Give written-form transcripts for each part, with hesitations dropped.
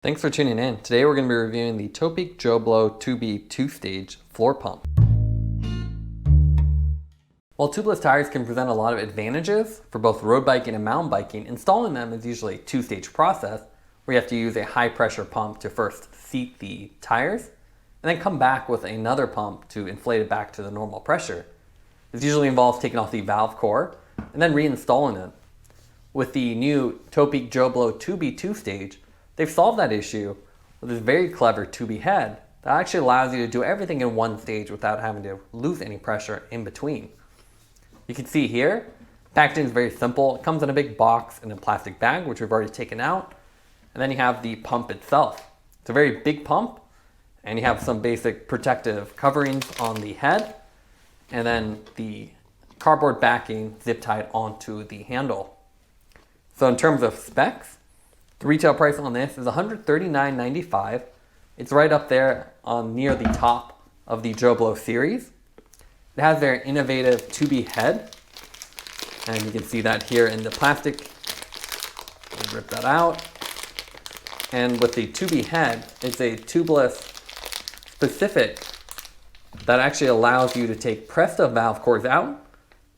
Thanks for tuning in. Today we're going to be reviewing the Topeak JoeBlow Tubi 2-stage floor pump. While tubeless tires can present a lot of advantages for both road biking and mountain biking, installing them is usually a two-stage process where you have to use a high pressure pump to first seat the tires and then come back with another pump to inflate it back to the normal pressure. This usually involves taking off the valve core and then reinstalling it. With the new Topeak JoeBlow Tubi 2-stage, they've solved that issue with this very clever TubiHead that actually allows you to do everything in one stage without having to lose any pressure in between. You can see here, packaging is very simple. It comes in a big box in a plastic bag, which we've already taken out. And then you have the pump itself. It's a very big pump, and you have some basic protective coverings on the head, and then the cardboard backing zip tied onto the handle. So in terms of specs, the retail price on this is $139.95. It's right up there near the top of the JoeBlow series. It has their innovative TubiHead, and you can see that here in the plastic. I'll rip that out. And with the TubiHead, it's a tubeless specific that actually allows you to take Presta valve cores out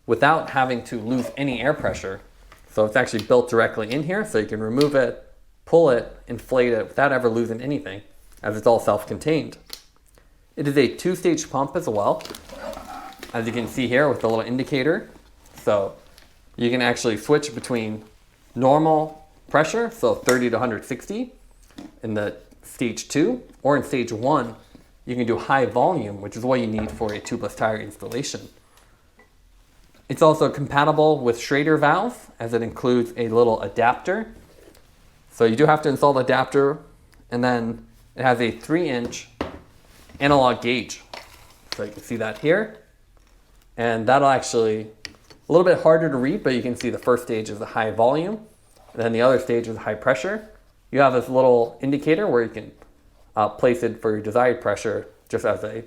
without having to lose any air pressure. So it's actually built directly in here, so you can remove it, pull it, inflate it without ever losing anything, as it's all self-contained. It is a two-stage pump as well, as you can see here with the little indicator. So you can actually switch between normal pressure, so 30 to 160 in the stage 2, or in stage 1, you can do high volume, which is what you need for a tubeless tire installation. It's also compatible with Shrader valves, as it includes a little adapter. So you do have to install the adapter, and then it has a 3-inch analog gauge. So you can see that here. And that'll actually, a little bit harder to read, but you can see the first stage is the high volume, and then the other stage is high pressure. You have this little indicator where you can place it for your desired pressure, just as a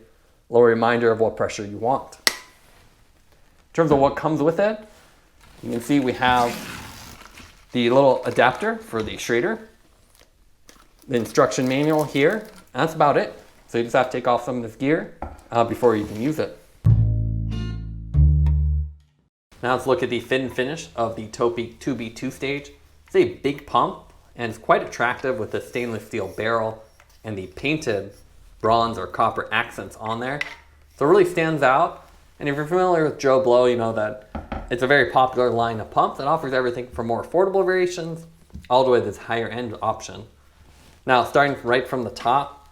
little reminder of what pressure you want. In terms of what comes with it, you can see we have the little adapter for the Shrader, the instruction manual here, and that's about it. So you just have to take off some of this gear before you can use it. Now let's look at the fit and finish of the Topeak Tubi 2-stage. It's a big pump, and it's quite attractive with the stainless steel barrel and the painted bronze or copper accents on there. So it really stands out. And if you're familiar with JoeBlow, you know that it's a very popular line of pumps that offers everything from more affordable variations all the way to this higher end option. Now, starting right from the top,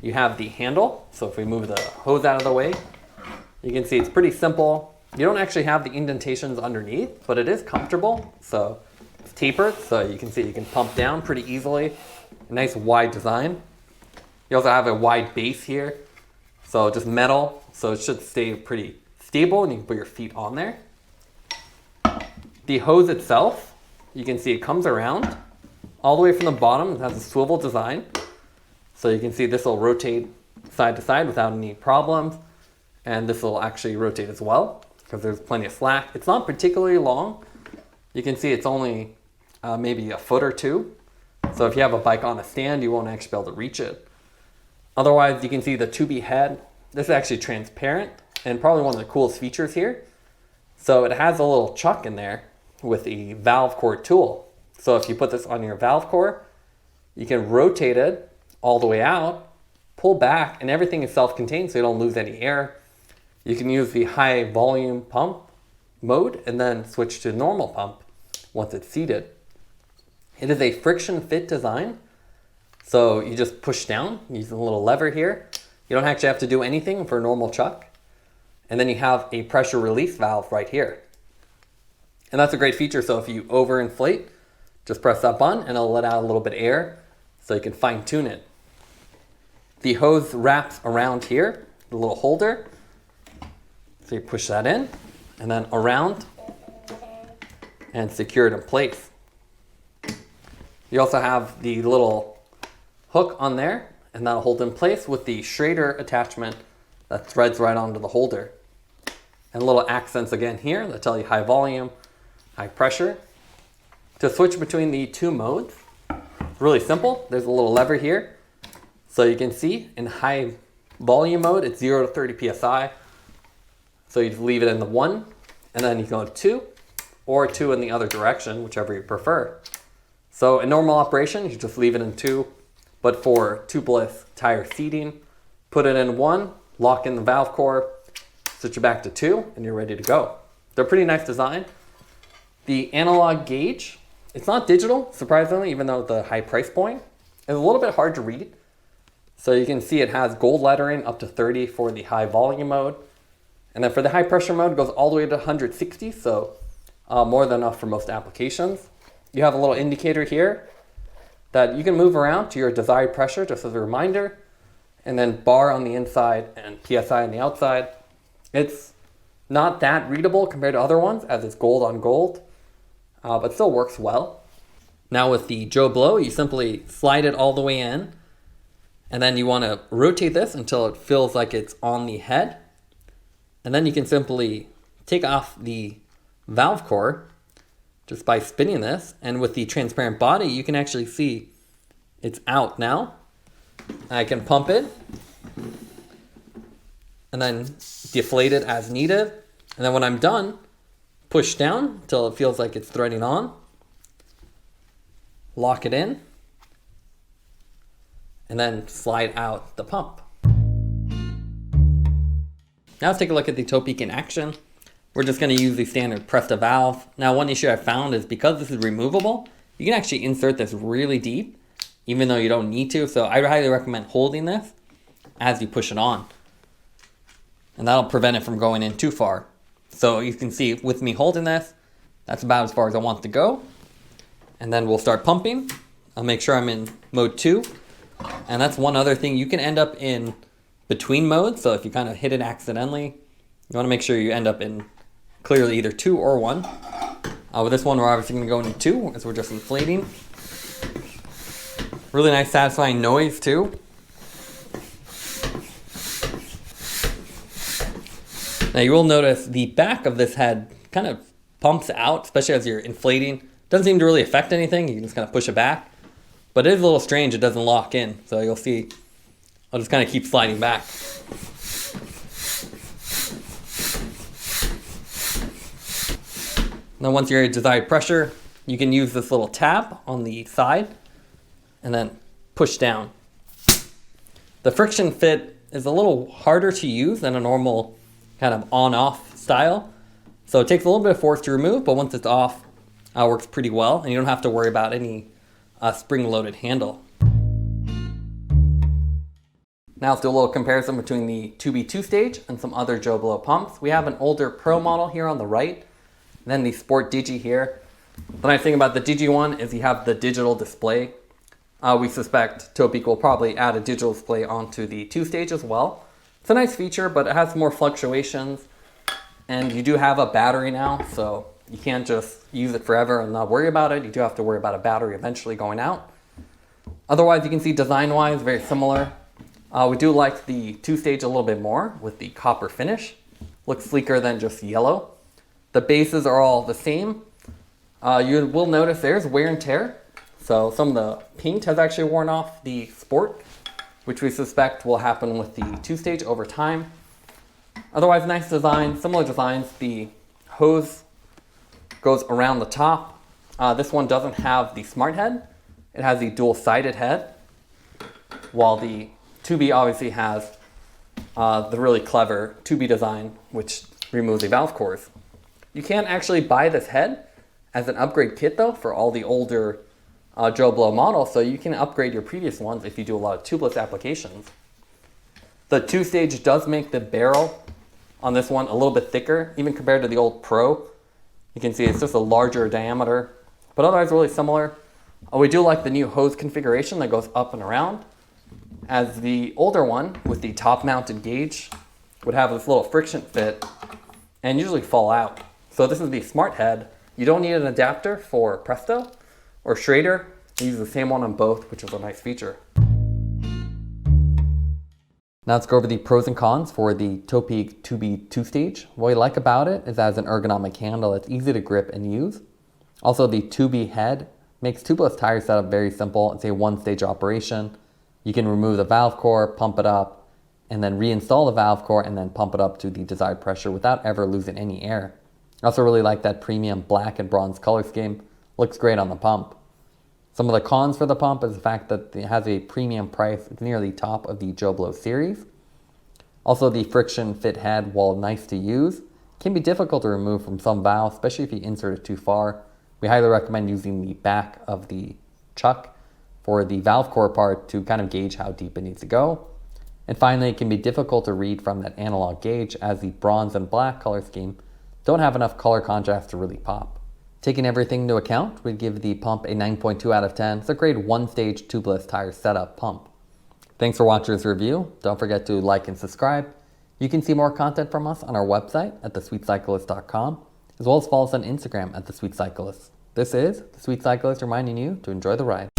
you have the handle. So if we move the hose out of the way, you can see it's pretty simple. You don't actually have the indentations underneath, but it is comfortable. So it's tapered, so you can see you can pump down pretty easily. A nice wide design. You also have a wide base here. So just metal, so it should stay pretty stable, and you can put your feet on there. The hose itself, you can see it comes around all the way from the bottom. It has a swivel design. So you can see this will rotate side to side without any problems. And this will actually rotate as well because there's plenty of slack. It's not particularly long. You can see it's only maybe a foot or two. So if you have a bike on a stand, you won't actually be able to reach it. Otherwise, you can see the TubiHead. This is actually transparent and probably one of the coolest features here. So it has a little chuck in there with a valve core tool. So if you put this on your valve core, you can rotate it all the way out, pull back, and everything is self-contained so you don't lose any air. You can use the high volume pump mode and then switch to normal pump once it's seated. It is a friction fit design. So you just push down using a little lever here. You don't actually have to do anything for a normal chuck. And then you have a pressure release valve right here. And that's a great feature. So if you overinflate, just press that button and it'll let out a little bit of air so you can fine tune it. The hose wraps around here, the little holder. So you push that in and then around and secure it in place. You also have the little hook on there, and that'll hold in place with the Shrader attachment that threads right onto the holder. And little accents again here that tell you high volume, high pressure. To switch between the two modes, It's really simple. There's a little lever here. So you can see in high volume mode, it's 0 to 30 psi. So you just leave it in the 1, and then you go to 2, or 2 in the other direction, whichever you prefer. So in normal operation, you just leave it in 2, but for tubeless tire seating, put it in 1, lock in the valve core, switch it back to 2, and you're ready to go. They're pretty nice design. The analog gauge, it's not digital, surprisingly, even though the high price point. It's a little bit hard to read. So you can see it has gold lettering up to 30 for the high volume mode. And then for the high pressure mode, it goes all the way to 160, so more than enough for most applications. You have a little indicator here that you can move around to your desired pressure, just as a reminder, and then bar on the inside and PSI on the outside. It's not that readable compared to other ones, as it's gold on gold, but still works well. Now with the JoeBlow, you simply slide it all the way in, and then you want to rotate this until it feels like it's on the head. And then you can simply take off the valve core just by spinning this. And with the transparent body, you can actually see it's out now. I can pump it and then deflate it as needed. And then when I'm done, push down until it feels like it's threading on. Lock it in. And then slide out the pump. Now let's take a look at the Topeak in action. We're just going to use the standard Presta valve. Now one issue I found is because this is removable, you can actually insert this really deep, even though you don't need to. So I highly recommend holding this as you push it on. And that'll prevent it from going in too far. So you can see with me holding this, that's about as far as I want to go. And then we'll start pumping. I'll make sure I'm in mode 2. And that's one other thing. You can end up in between modes. So if you kind of hit it accidentally, you want to make sure you end up in clearly either 2 or 1. With this one, we're obviously going to go into 2 as we're just inflating. Really nice satisfying noise too. Now you will notice the back of this head kind of pumps out, especially as you're inflating. Doesn't seem to really affect anything. You can just kind of push it back. But it is a little strange, it doesn't lock in. So you'll see, I'll just kind of keep sliding back. Now once you're at desired pressure, you can use this little tab on the side and then push down. The friction fit is a little harder to use than a normal kind of on-off style. So it takes a little bit of force to remove, but once it's off, it works pretty well, and you don't have to worry about any spring-loaded handle. Now let's do a little comparison between the Tubi 2-stage and some other JoeBlow pumps. We have an older Pro model here on the right, and then the Sport Digi here. The nice thing about the Digi one is you have the digital display. We suspect Topeak will probably add a digital display onto the 2-stage as well. It's a nice feature, but it has more fluctuations, and you do have a battery now, so you can't just use it forever and not worry about it. You do have to worry about a battery eventually going out. Otherwise, you can see design-wise, very similar. We do like the 2-stage a little bit more with the copper finish. Looks sleeker than just yellow. The bases are all the same. You will notice there's wear and tear. So some of the paint has actually worn off the Sport, which we suspect will happen with the 2-stage over time. Otherwise, nice design, similar designs. The hose goes around the top. This one doesn't have the smart head. It has the dual-sided head, while the Tubi obviously has the really clever Tubi design, which removes the valve cores. You can actually buy this head as an upgrade kit though for all the older JoeBlow models, so you can upgrade your previous ones if you do a lot of tubeless applications. The 2-stage does make the barrel on this one a little bit thicker, even compared to the old Pro. You can see it's just a larger diameter, but otherwise really similar. We do like the new hose configuration that goes up and around, as the older one with the top mounted gauge would have this little friction fit and usually fall out. So this is the smart head. You don't need an adapter for Presta or Shrader. You use the same one on both, which is a nice feature. Now let's go over the pros and cons for the Topeak Tubi 2-stage. What we like about it is that it's an ergonomic handle. It's easy to grip and use. Also, the TubiHead Makes tubeless tire setup very simple. It's a one-stage operation. You can remove the valve core, pump it up, and then reinstall the valve core and then pump it up to the desired pressure without ever losing any air. I also really like that premium black and bronze color scheme. Looks great on the pump. Some of the cons for the pump is the fact that it has a premium price. It's near the top of the JoeBlow series. Also, the friction fit head, while nice to use, can be difficult to remove from some valves, especially if you insert it too far. We highly recommend using the back of the chuck for the valve core part to kind of gauge how deep it needs to go. And finally, it can be difficult to read from that analog gauge as the bronze and black color scheme don't have enough color contrast to really pop. Taking everything into account, we'd give the pump a 9.2 out of 10. It's a great one-stage tubeless tire setup pump. Thanks for watching this review. Don't forget to like and subscribe. You can see more content from us on our website at thesweetcyclist.com, as well as follow us on Instagram at thesweetcyclist. This is The Sweet Cyclist reminding you to enjoy the ride.